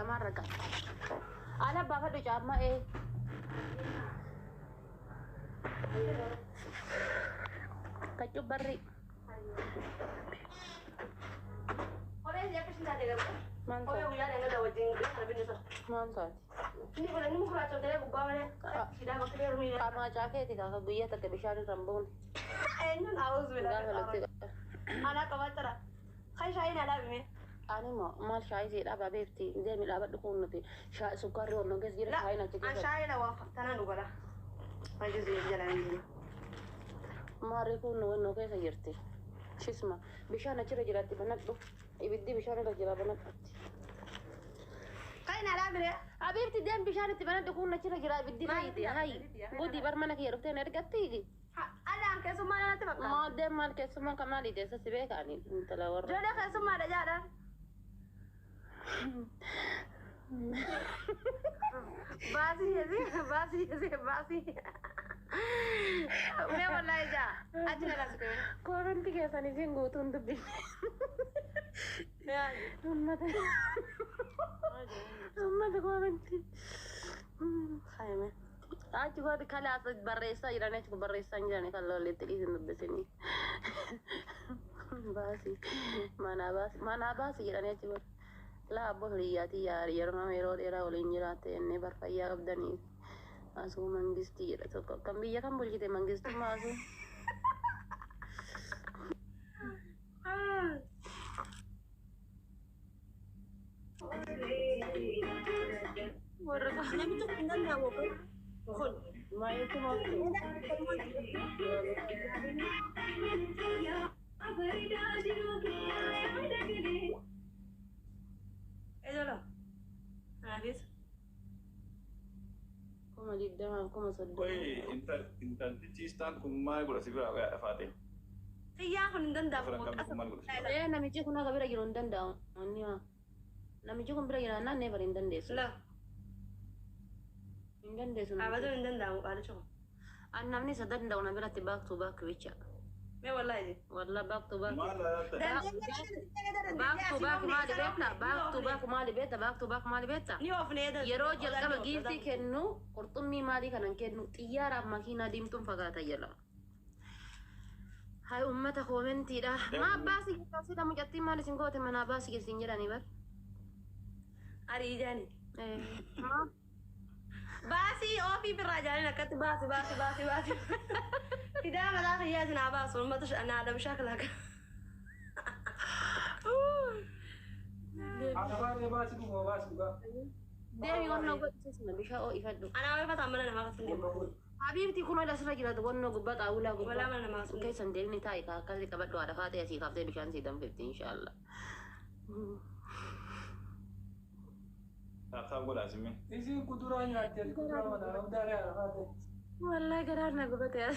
ما رجع أنا بفضل جامع إيه كجوب بري mantap ini kalau ini mukra coba deh buka mana sudah pakai dia rumah karena jaket tidak kebiaya tak bisa dirambung ini harus bela anak kawan kai shayin ada bime ani ma shayi zai da babe fiti zai mi labar dukun nufi sukari wannan gaskiya shayi na cikin shayi da wafa tana dogara ai zai jira ne ma riko no wannan kai sayirti shisma bishana cire jirati banaddo ibiddi bishana da jira banaddo kai na labire habibti dem bishana tibanaddo kunna cire jira ibiddi rayti hay godi barmana ki rufte ne rgatti أنا عم كسمة أنا تبقى ما دم ما كسمة كمالي ده سبيك يعني أنت لو ورا جونا كسمة ده جادا باسي باسي ولا والله جا أجل لا سكين كورن تيجي ساني جنگو تندبي أمة كورن تي خايمة आज वो दिखाले आज बर्रेसा इराने को बर्रेसा जाने का लो लेते इस नब्बे से नहीं बासी इराने चुवर ला अब हरिया थी यार ना मेरो तेरा ओलिंग जाते ने बर्फाया कब दनी आसू मंगिस्ती है तो कम भी ये कम बोल के मंगिस्ती मासू और खाने में तो किंतु ना वो خد ما يتم ايه ده عارف كما جدا كما صدق وي انت تيستان ما يقول سيبها يا فاتن هي اخن دندا ايه انا ميجي كنا غبيره جرون دندا انيا انا ميجي كون برا انا نيفر ان دندس لا abadu indanda mu qala choo annamni sadanda una birati back to back wicha me wallahi back to back ma li beta ni ofne da yero jel kaba gifti kennu qurtummi mali kanan kennu tiyara makina dimtum fagata yala hay ummata commenti da ma basi sida mujatti mali singote mana basi sinjirani bar ari jani ma باسي أوفي بالرجال أنا كنت باسي إذا ما ذاك يازنا باس وما تش أنا هذا بشكل هكا أنا باسي كم باسي كم ده يقول نقول اسمه بيشاء يفدو أنا ما بفهم أنا ما بفهم حبيبتي كنا إذا سرقي لا تقول نقول بات أولا ولا ما أنا ما أسمع كيس سندلني تاي كذي كبر على فاتي أسي كافته بيشان سيدم 50 إن شاء الله أقول لازم إذا كدران يأتي كدران ولا وداري على هذا والله قرارنا قبته يا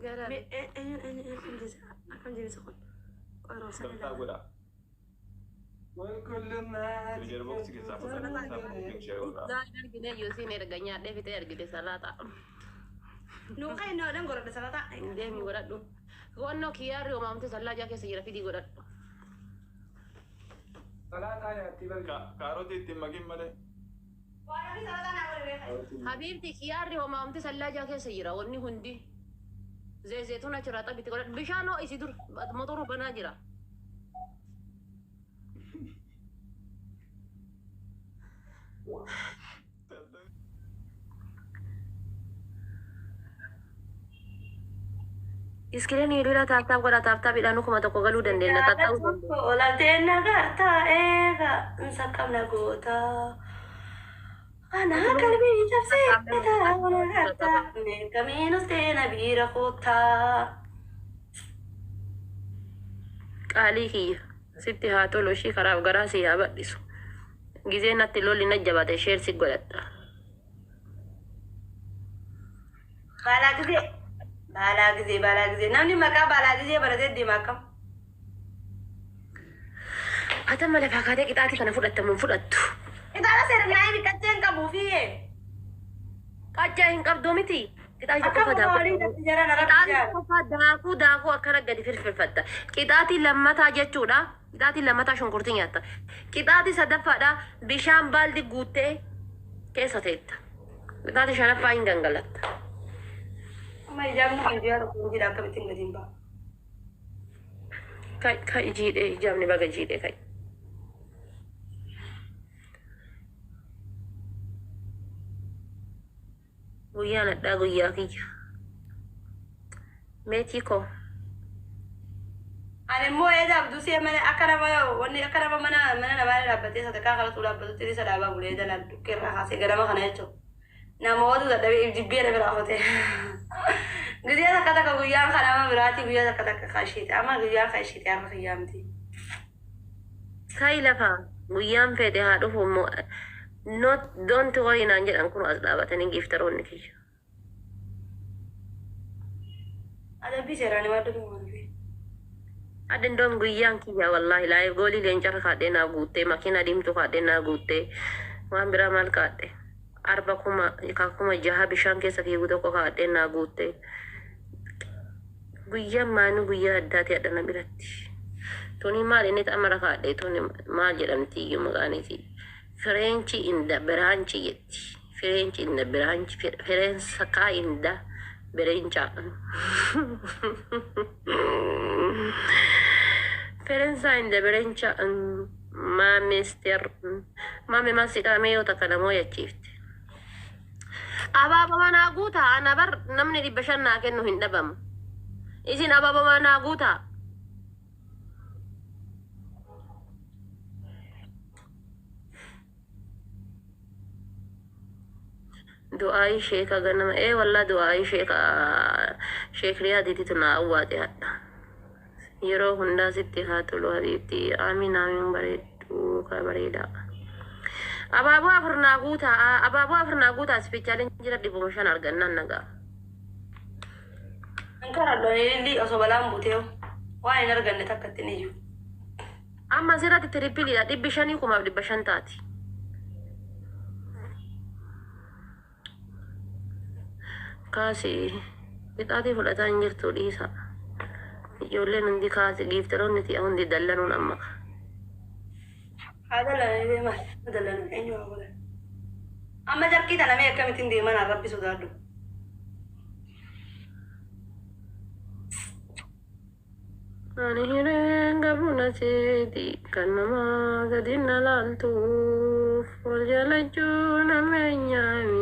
قرار أنا جالس أقول أروسنا تقول وكلنا تجرب وقت كذا لا كنا يوسين يرجعنا ده في تيار سلاطة نوكا إنه أدم قرر سلاطة ده مي قرر دو هو إنه كيار يوم أمتى سلا جاك سيجرا في دي قرر سلاطة يأتي بلكا كاروتي تيمكين ماله حبيبتي كيار يوم أمتى سلا جاك سيجرا وني هندي زيتون أشرا طبي تقول بيشانو يصير موتور بناجرا Iskilin ni dura tata ko tata bila nuko matoko galudan din natataw wala din nagarta ega nsakam na gota ana kalbi jabse ta wala garta ne kamino stena bira kota qaliki sitti hatolo shi karab garasi abadisu gize natti lolli najjabate share sigolatta bala gize namni maka bala gize barate di makam ata mala fakade kitati kana fudatta mun fudattu idara ser nai bi kachen ka bufiye kacha hin qabdo miti kitati akka wali jara nara daku akana gadi firfirfatta kitati lammata jechuudha Qixaatii lammataa shunkurtii nyaatta. Qixaatii sadaffaadha bishaan baaldi guuttee keessa teetta. Qixaatii shanaffaa hin gangalatta. Amma ijaarni kun ijaara kun jira akkamittiin gadi hin ba'a. Kai jiidhee ijaamni baga jiidhee kai. Guyyaa nadhaa guyyaa kiyya. Meetii koo. Ani immoo eeda abdusee mana akka nama wanni akka nama mana namaa dhaabbatee sadarkaa kana tuula dhaabbatutti isa dhaabaa bulee jalaan dukkeerraa kaasee ganama kana jechuudha. Namoota dadhabee jibbee dhabee raafate. Guyyaa takka takka guyyaan kan nama biraati guyyaa takka takka kaashiite amma guyyaan kaashiite har'a kiyyaamti. Kai lafaa guyyaan fedhe haa dhufu immoo don't worry naan jedhan kun as dhaabatanii giiftaroonni kiyya. Adabbii seeraan himaa dhufu waan ta'eef. Adin dom guyyaan kiyya wallahi laayif goolii leencara kaadhee naa guuttee makiina diimtuu kaadhee naa guuttee waan biraa maal kaadhe arba kuma jaha bishaan keessa fiigu tokko kaadhee naa guuttee guyyaan maanu guyyaa addaati adhana biratti tuni maal inni ta'amara kaadhee tuni maal jedhamti iyyuu maqaaniiti fireenchi inda biraanchi jetti fireenchi inda biraanchi fireensa kaa inda biraancha Ferensa inda biraancha maame masidhaamee yoo takka namoo yachiifte. Abaabama naa guutaa ana bar namni 500 naa kennu hin dhabamu. Isin abaabama naa guutaa. Du'aayi sheeka ganama wallah du'aayi sheek riyaadiiti tuna awwaate hadha. Yeroo hundaa sitti haa tolu habiibti amiin amiin bareedduu ka bareedaa. Abaaboo afurnaa guutaa ispichaaleen jira 500 argannaan nagaa. Ankara lolli osoo balaan buutee waan hin arganne takka ittiin iyyuu. Amma asirratti tirippiliidha 500 kumaaf 500 taati. Kaasii qixaatii fudhataa hin jirtu dhiisa. Ijoolleen hundi kaase giiftaroonni ti'a hundi dallanuun amma. Haa dallananii deeman dallanuun eenyu haa godhan. Amma jarkii tana mee akkamittiin deeman haa rabbi sodaadhu. Ani hireen gabuna seeti kan namaa gadi na laaltuuf wal jaalachuu nama nyaami.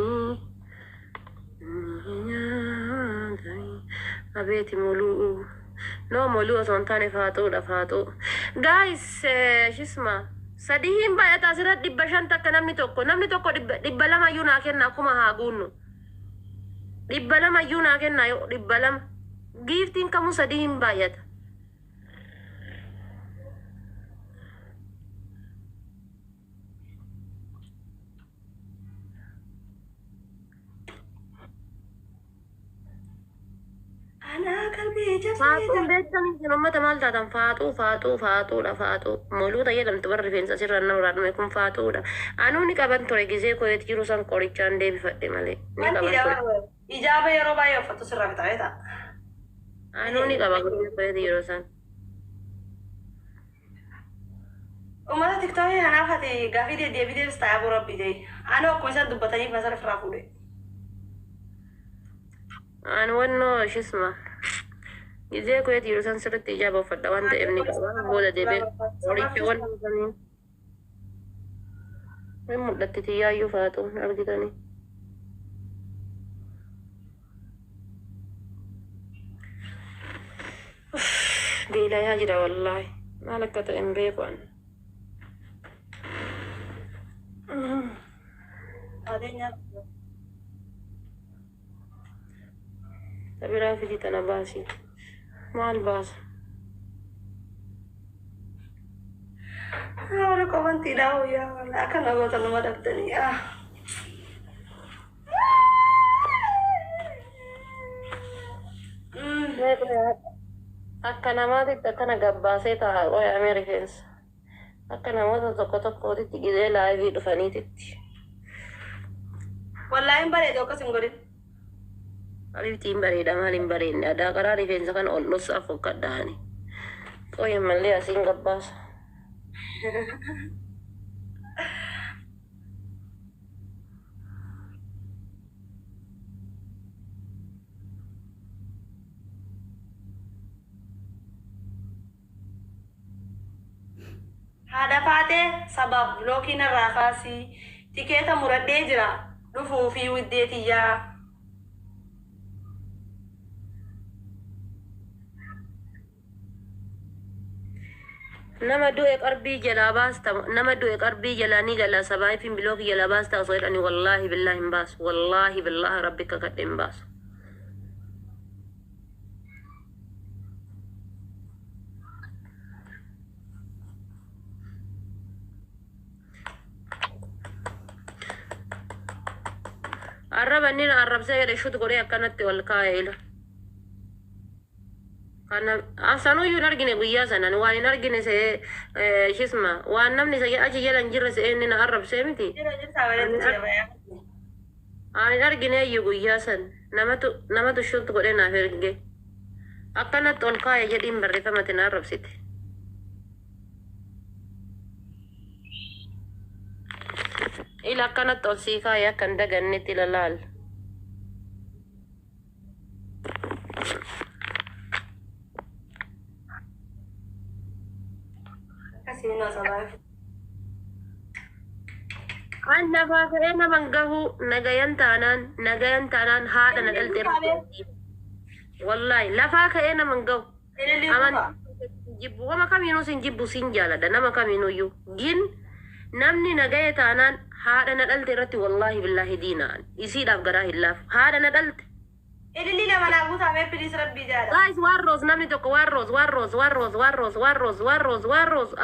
Abeeti muluu. No molu osoo hin taane faatu. Guys, shisma. Sadihin baay'ata asirratti 500 takka namni tokko 200 iyyuu naa kenna akkuma haa guunnu. 200 iyyuu naa kenna 200. Giiftiin kamuu sadihin baay'ata. Faatuun beektan uummata maal taatan faatu. Moluu tayyadamtu warri rifeensa sirra nama raadhume kun faatuudha. Anuu ni qaban ture gizee koyeeti jiru san qorichaan deebifadhe malee. Ni qaban ture. Ijaaba yeroo baay'ee uffatu sirraa bita'ee ta'a. Anuu ni qaba gizee koyeeti yeroo san. Uummata tiktookii kanaaf ati gaafii deebii deebis ta'aa boo rabbi ta'e. Anuu akkuma isaan dubbataniif masara firaa fuudhe. Anu wannoo shisma. Gizee koyeeti yeroo san sirriitti ijaaba uffadha waan ta'eef ni qaba. Booda deebee qoricha wannoo sanii. Min mul'atti tiyyaayyuu faatu argitanii. Beelayaa jira wallaahi. Maal akka ta'e hin beeku ani. Tabiraa fidi tana baasi. Maal baasa? Ahora koman tirado ya, acá no aguanta no me tenía. Akka namaatitti akkana gabbaasee taa'aa qoyamee rifeensa. Akka namoota tokkootitti gizee laayivii dhufaniititti. Wallaahi hin bareedu akkas hin godhin. Abibtiin bareeda maal hin bareedne adaa karaa rifeensa kan ol dhossaaf fokkadhaani. Qoyyan mallee asiin gabbaasa. Haadha faatee sabaaf blookiin irraa kaasii tikeeta muradhee jira dhufuu fi widdeetiyyaa. nama du'e qarbii jalaa baasta nama du'e qarbii jalaa ni gala sabaa fi bilookii jalaa baasta osoo jedhanii wallaahi billaahi hin baasu wallaahi billaahi rabbi kakadhe hin baasu. arraba inni na arrabsee jedhe shut godhee akkanatti ol kaa'e ila. Kana asanuu iyyuu hin argine guyyaa sanan waan hin argine see shisma waan namni isa achi jala hin jirre see inni na arrabsee miti. Aan hin argine iyyuu guyyaa san namatu shut godhee naaf erge akkanatti ol kaa'e jedhiin barreeffamatti na arrabsite. Ila akkanatti ol sii kaa'e akka hin dagannetti ila laal. An lafaa ka'ee naman gahu nagayan taanaan haadha na dhalte wallahi lafaa ka'ee naman gahu aman jibbu wama kamiinuu sin jibbu sin jaaladha nama kamiinuyyuu gin namni nagaye taanaan haadha na dhalte irratti wallahi billahi diinaan isiidhaaf garaa hin laafu haadha na dhalte. Ililli nama naa guutamee piliis rabbii jaala. Guys, warroos namni tokko warroos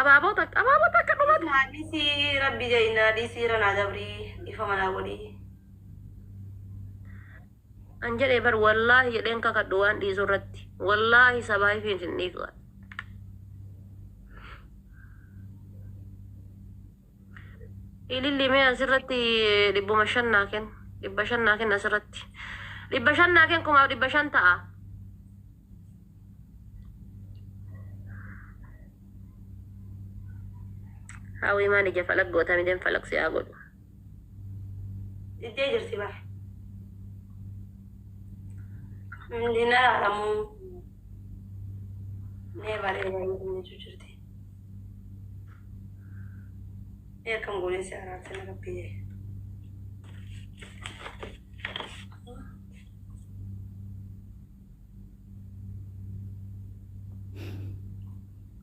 abaabota akka dhumatu. Dhiisii rabbii jayinaa dhiisii ranaa dabrii ifa manaa godhii. An jedhee bar wallaahi jedheen kakadhu waan dhiisuu irratti wallaahi sabaa ifiin sin dhiisu. Ililli mee asirratti 500 naa kenna 500 naa kenna asirratti. 500 naa kenna kumaaf 500 ta'a. Hawwi maal ija falak goota mideen falak si'aa godhu. Iddee jirti bara. Dina laalamu. Nee bareeda inni jirti. Ee kan goone si araarsa na rabbii.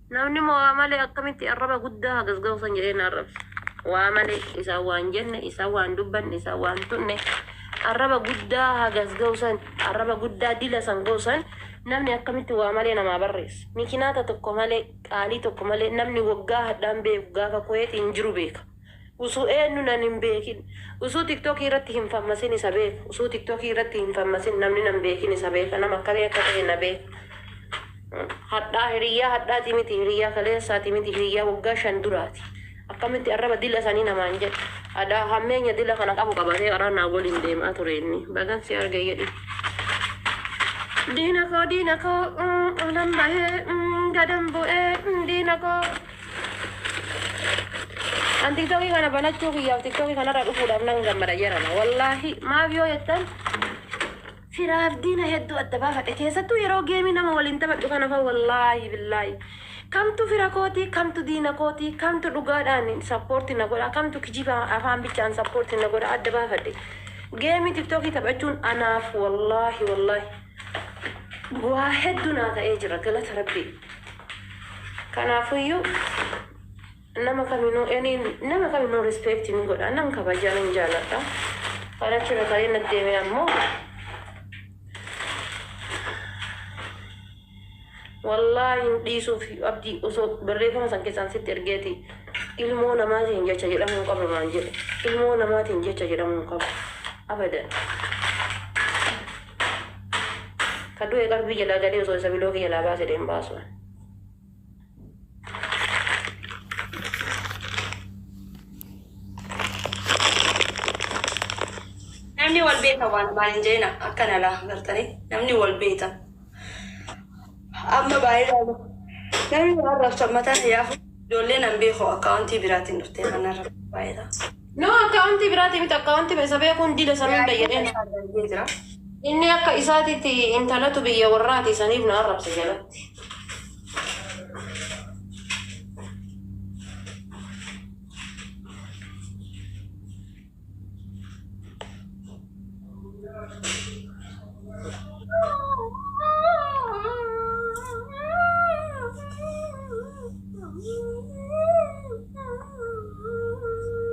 Namni moo malee akkamitti arraba guddaa hagasga'uusan jedhee na arrabsa. Waa malee isaa waan jenne isaa waan dubbanne isaa waan tunne arraba guddaa hagasga'uusan arraba guddaa dila san ga'uusan namni akkamitti waa malee namaa barreessa. Mikinaata tokko malee qaalii tokko malee namni waggaa hadhaan beeku gaafa koyeetiin jiru beeka. Usuu eenyu nan hin beekin. Usuu tiktookii irratti hin fammasin isa beeku. Usuu tiktookii irratti hin fammasin namni nan beekin isa beeka. Nama akkamii akka ta'e na beeka. Hadhaa hiriyaa hadhaati miti hiriyaa kaleessaati miti hiriyaa waggaa 5 duraati. Akkamitti arraba dila sanii namaan jedhe. Hadhaa hammeenya dila kana qabu qabatee karaa naa waliin deemaa ture inni. Bagan si arge jedhi. Diina koo anan bahee gadan bu'ee diina koo. An tiktookii kana banachuu kiyyaaf tiktookii kanarra dhufuudhaaf nan gammada jedhama. Wallaahi maaf yoo jettan firaaf diina hedduu adda baafadhe keessattuu yeroo geemii nama waliin taphadhu kana fa wallaahi billaahi kamtu fira kooti kamtu diina kooti kamtu dhugaadhaan sappoorti na godha kamtu kijiba afaan bichaan sappoorti na godha adda baafadhe geemii tiktookii taphachuun anaaf wallaahi waa hedduu naa ta'ee jira galata rabbii kanaafuyyuu nama kaminuu rispeekti ni godha nan kabajaa nan jaaladha kana chira kalee na deeme ammoo wallahi dhiisuuf abdii osoo barreeffama san keessaan sitti ergeeti ilmoo namaatiin jecha jedhamuu qaba maan jedhe ilmoo namaatiin jecha jedhamuu qaba abadan kaduu qalbii jalaa galee osoo isa bilookii jalaa baase deem baasu namni wal beeka waan maalin jeena akkana laa gartanii namni wal beeka amma baay'ee namni waan raabsan mataan yaafu ijoolleen an beeku akkaawuntii biraatiin dhuftee kanarra baay'eedha. No akkaawuntii biraatii miti akkaawuntii isa beekuun dila sanuun dayyadeen. Inni akka isaatitti intalatu biyya warraati saniif na arrabse jalatti.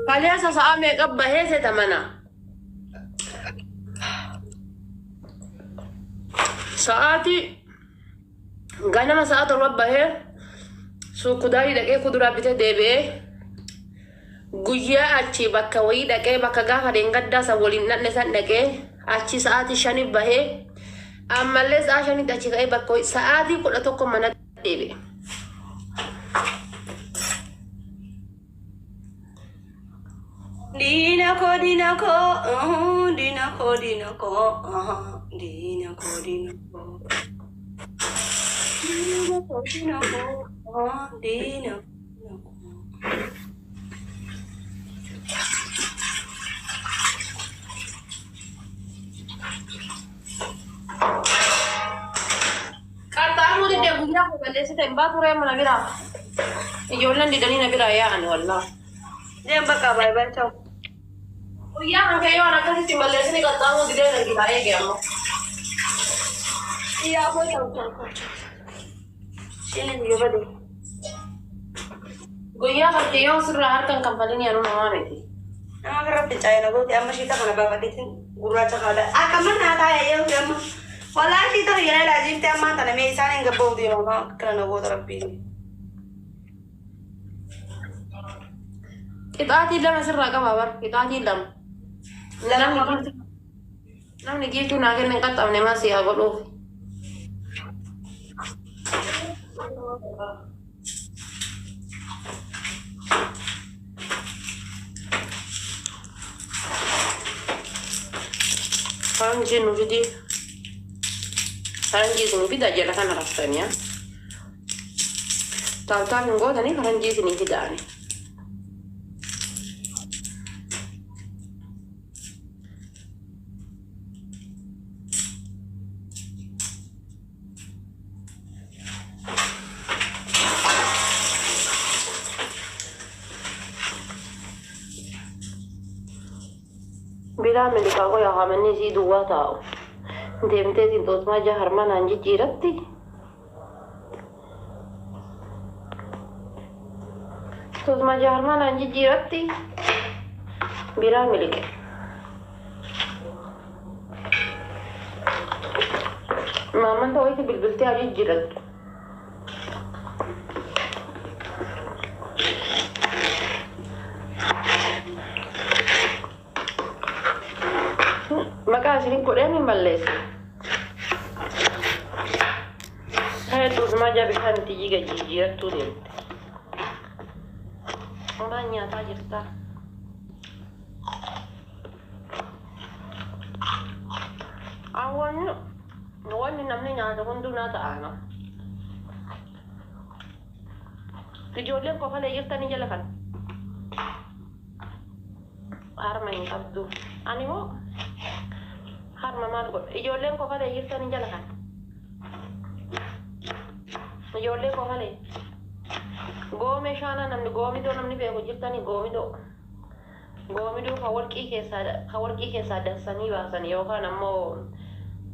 Kalian sasa'a meeqa bahee seeta mana. Saati ganama sa'a torba bahee suuqudaarii dhaqee kuduraa bitee deebi'ee guyyaa achi bakka wayii dhaqee bakka gaafa deengaddaa san waliin dhandhe san dhaqee achi sa'aatii 5 bahee ammallee sa'a 5 achi ka'ee bakka wayii sa'aatii 11 mana deebi'e. Dinako, dinako, dinako, dinako, dinako, dinako, dinako. Kartamu di dia guyyaa ko balleessite hin baatu reema na biraa. Ijoolleen didanii na biraa yaa'an wallah. Deem bakka baay'ee ciao. Guyyaa kan kee yoo akkasitti balleessine kartamu didee na gitaa eege ammoo. Iya, boy, ciao, ciao, ciao. Sini juga bade. Guyyaa kan kee yoo sirraa harkaan kan falini yaanu namaa miti. Nama kerap percaya nago, dia masih tak mana bapak ditin gurra cakada. Kaman nata ya yo dia mah. Wallahi itu ya lazim dia mah tanah mesan yang gabung dia mah kerana nago terapi. Kita tidak sirraa qaba bar, kita tidak. Namni gitu nagen yang kata masih aku loh. Anjir nufidi, anjir nufidi aja lah kan rasanya. Tahu-tahu nunggu tadi anjir nufidi ani. Bila melika ko ya hamani si dua tau. Demte tin tos ma ja harman anji jiratti. Tos ma ja harman anji jiratti. Bila melike. Maman to itu bilbilti aji jirat. Maka sini Korea ni Malaysia. Saya tu semaja bisa nanti juga jijir tu dia. Orangnya tak cerita. Awalnya namanya ada pun tu nada anak. Kejualan kau kalau ia tani jalan. Armain abdu. Animo. Harma margot. Ijoolleen kofalee jirtan jala kan. Ijoollee kofalee. Goome shaana namni goomidoo namni beeku jirtani goomidoo. Goomidoo ka warqii keessaa dansanii baasan yookaan ammoo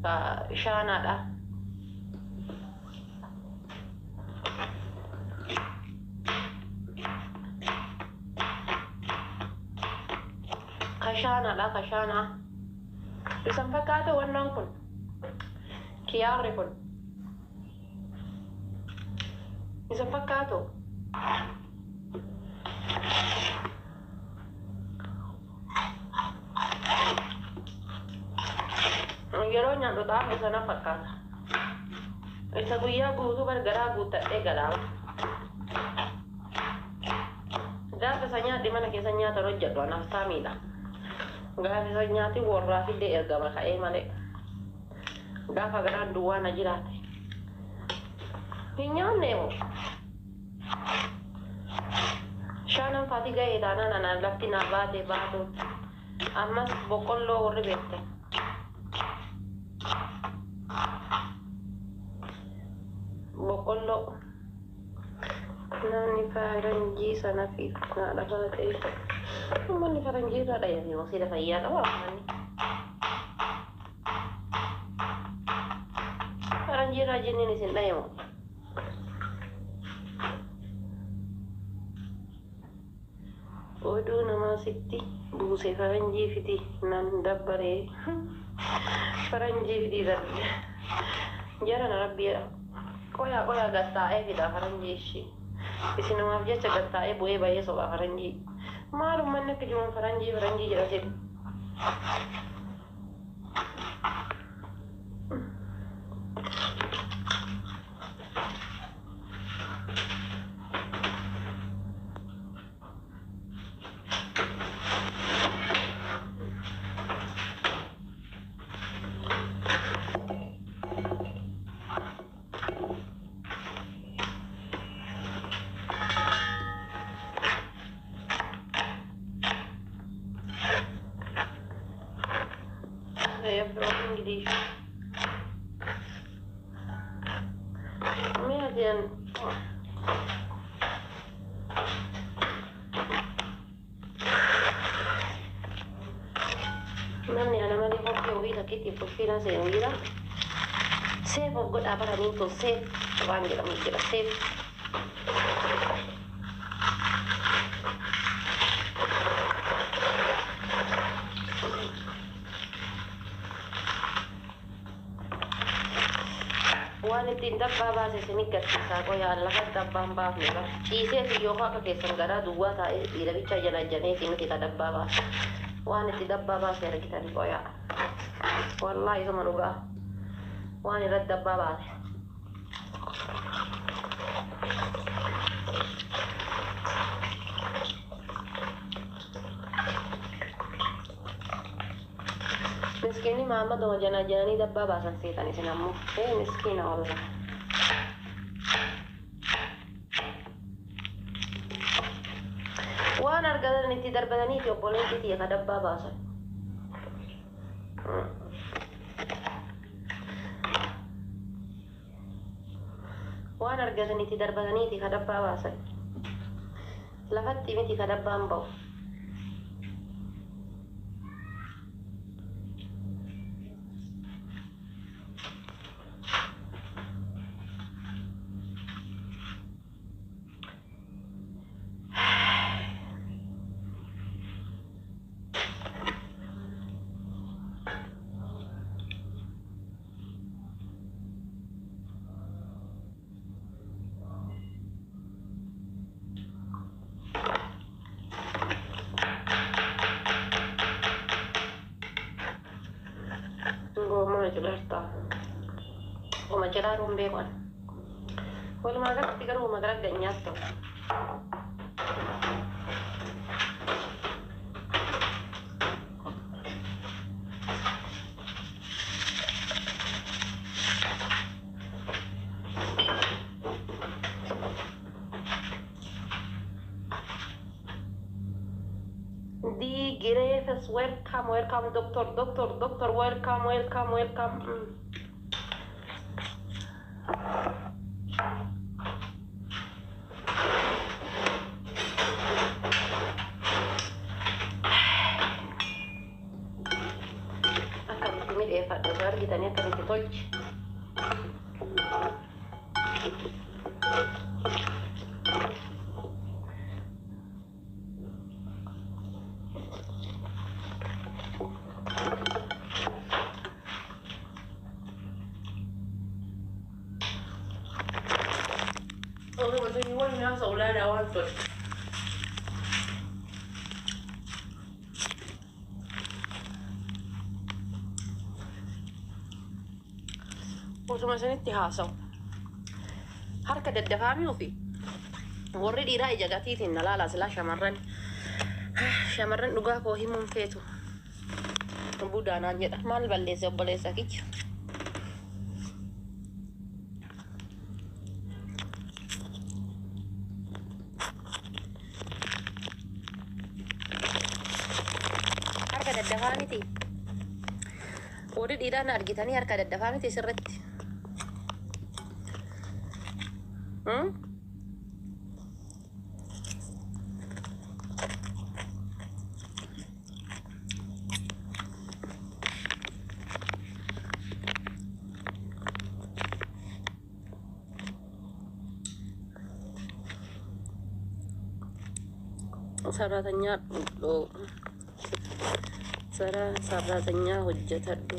ka shaanaadha. Ka shaanaadha ka shaanaa. Isang fakkaata wannan kun kiyaarri kun isang fakkaato yeroo nyaadhu xaafa isana fakkaata isa guyyaa guutuu bargaraa guuttadhee galaawa gaafa isa nyaadhi mana keessa nyaata hojjedhu anaaf taamiidha. Gaafa isa nyaati warraa fidee ergama ka'ee malee. Gaafa garaan duwwaa na jiraate. Hin nyaanne moo? Bishaanan faati ga'ee taanaan anaan lafti naa baate baatu. Ammas boqqolloo warri beekte. Boqqolloo. Namni faranjii sana fi haadha baatee. Uummanni faranjii irraa dhayanii wasiila fayyaa qaba uummanni. Faranjii irraa jenniin isin dhayamu. Oduu namaa sitti buuse faranjii fiti nan dabbaree. Faranjii fiti darbe. Jarana rabbiidha. Qoyaa gattaa'ee fida faranjii ishii. Isin namaaf jecha gattaa'ee bu'ee baay'ee sobaa faranjii. Maalum manni akka jiruun faranjii jedha jedhu. English. Median. Namni ana malee kophee ofii takkiitti bulfiina seenuudha. Seef of godhaa baraniin tun seef waan jedhamu jira seef. Waan ittiin dabbaa baase isin eeggachiisaa qoyaan lafa dabbaan baafne bara. Ciisee yoo akka keessan garaa duwwaa taa'ee dhiira bichaa jala janee miti ka dabbaa baase. Waan itti dabbaa baase argitan qoyaa. Wallaahi isuma dhugaa. Waan irratti dabbaa baase. Miskiinni Mahammaduma jananii dabbaa baasan seetan isin ammoo. Miskiina wallah. Waan argatan itti darbatanii fi obboleettii tiyya ka dabbaa baasan. Waan argatan itti darbatanii fi ka dabbaa baasan. Lafatti miti ka dabbaan ba'u. Ngomong jelarta, oma jelar rumbe kon. Kalau makan tiga rumah gerak dan nyatu. Di Grefes, welcome, doctor, welcome. Akan ditimit Eva, dasar kita nih akan ditoj. Betul iwan yang seolah ada awan tuh. Usuma sanitti haasawu. Harka daddafaami ofii. Warri dhiiraa ija gatiitiin na laala silaa shamarran. Shamarran dhugaa koo himuun feetu. Budaanaan jedha. Maal balleesse obboleessa kiyya. harka daddafaa miti. Warri dhiiraa na argitanii harka daddafaa miti sirriitti. ሰራተኛ hojjetadhu.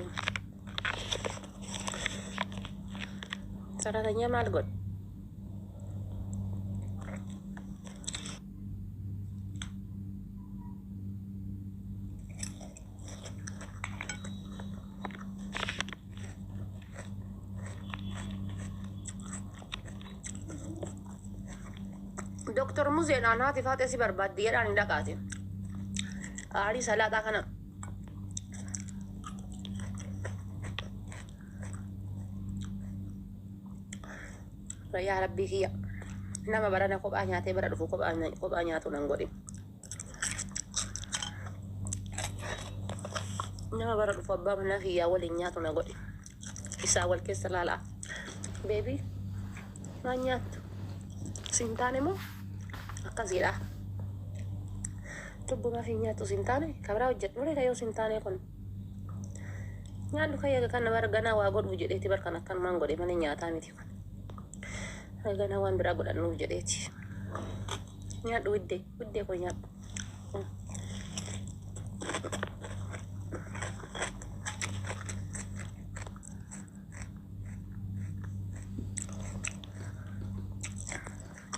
ሰራተኛ maal godhu? Doktor Muzeedhaan haati faatee si barbaaddiyeedhaan hin dhaqaate. Aarii salaaxaa kana. Yaa rabbii kiyya. Nama barana kophaa nyaatee bara dhufu kophaa nyaatu nan godhe. Nama bara dhufu abbaa manaa kiyyaa waliin nyaatu na godhe. Isaa wal keessa laalaa. Beebii maan nyaattu? Sintaane moo? Akkasiidha. Lubbumaa fi nyaattu sintaane kabraa hojjedhu malee kayyoo sintaane kun. Nyaadhu kayyaga kan nama arganaa waa godhu jedheeti barkan akkanumaan godhe malee nyaataa miti kun. Arganaa waan biraa godhannuuf jedheeti. Nyaadhu widdee kun nyaadhu.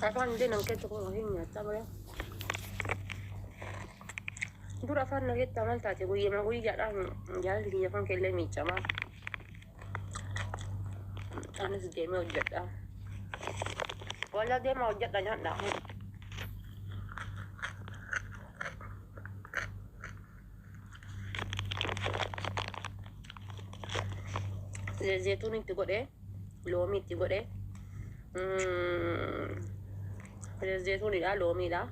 Afaan dia nangkep cukup mahingnya, tak boleh. Itu afaan nangkep tamal tadi, gue emang gue jalan di afaan kele mica mah. Ane sedih mau jet dah. Walau dia mau jet banyak dah. Zaitun itu kok deh, lomi itu kok deh. الزيتون ده لومي ده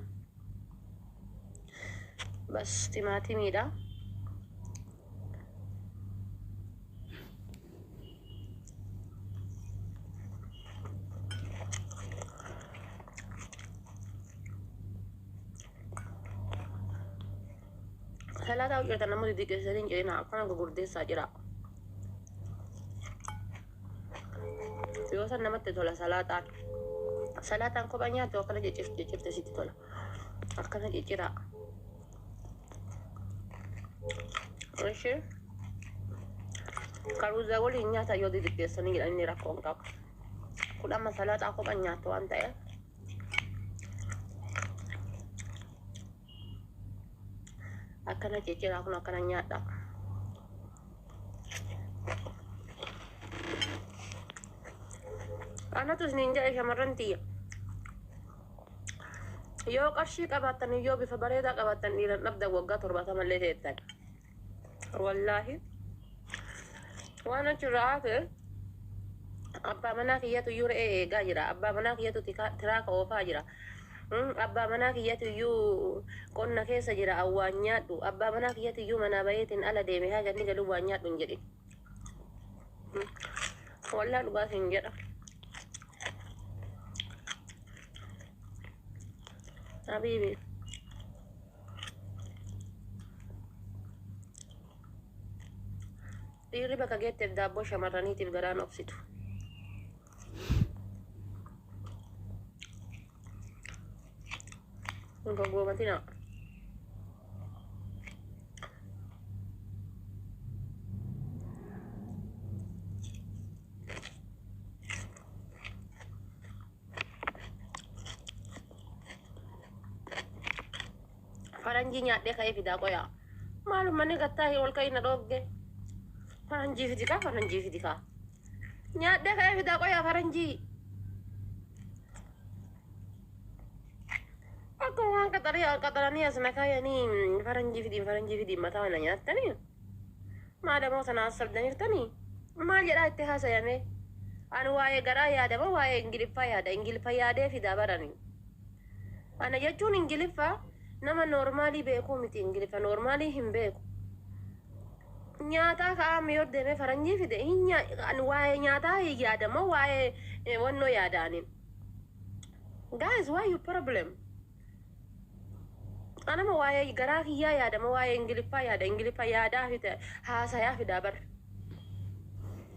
بس طماطمي ده ثلاثة وجرت أنا مودي كسرين جينا أنا كقولدي ساجرا يوصل نمت تولا ثلاثة salatan ko banyak tu kalau jejif di situ tu lah. Akan jejira. Oke. Kalau zawal ini saya yodi di biasa ni ini rakong kap. Kuda masalah aku banyak tu anta ya. Akan jejira aku nak kena nyata. Anak tu ninja shamarran tiya. Yoo qarshii qabaatan yoo bifa bareedaa qabaatan dhiiran dhabda waggaa 70 mallee ta'ettan. Wallaahi waan achirraa hafe abbaa manaa kiyyatu iyyuu re'ee eegaa jira. Abbaa manaa kiyyatu tiraaka oofaa jira. Abbaa manaa kiyyatu iyyuu qonna keessa jira awwaan nyaadhu. Abbaa manaa kiyyatu iyyuu manaa bayeetiin ala deeme haa ganni galuu waan nyaadhu hin jedhin. Wallaa dhugaas hin jedha. Habibi. Dhiirri bakka geetteef daabboo shamarraniitiif garaan obsitu. Hin goggoomatina. Faranji nyaadhee ka'ee fidaa qoyaa. Maalummaa ni gattaa'ee ol ka'ii na dhoogge. Faranjii fidi kaa faranjii fidi kaa. Nyaadhee ka'ee fidaa qoyaa faranjii. Akkuma waan qaxaranii as na kaayanii faranjii fidi mataa na nyaattanii. Maadamoo sana as sabdaniirtanii. Maal jedhaa itti haasayame. Ani waa'ee garaa yaadama waa'ee ingiliffaa yaada. Ingiliffaa yaadee fidaa baranii. Ana jechuun ingiliffaa nama normaalii beekuu miti ingiliffa normaalii hin beeku. nyaataa ka'aa yoo deemee faranjii fide waa'ee nyaataa yaadama waa'ee wannoo yaadaanin. Guys, why you problem? Anama waa'ee garaa kiyyaa yaadama waa'ee ingiliffaa yaada ingiliffa yaadaa fide haasayaa fidaa bar.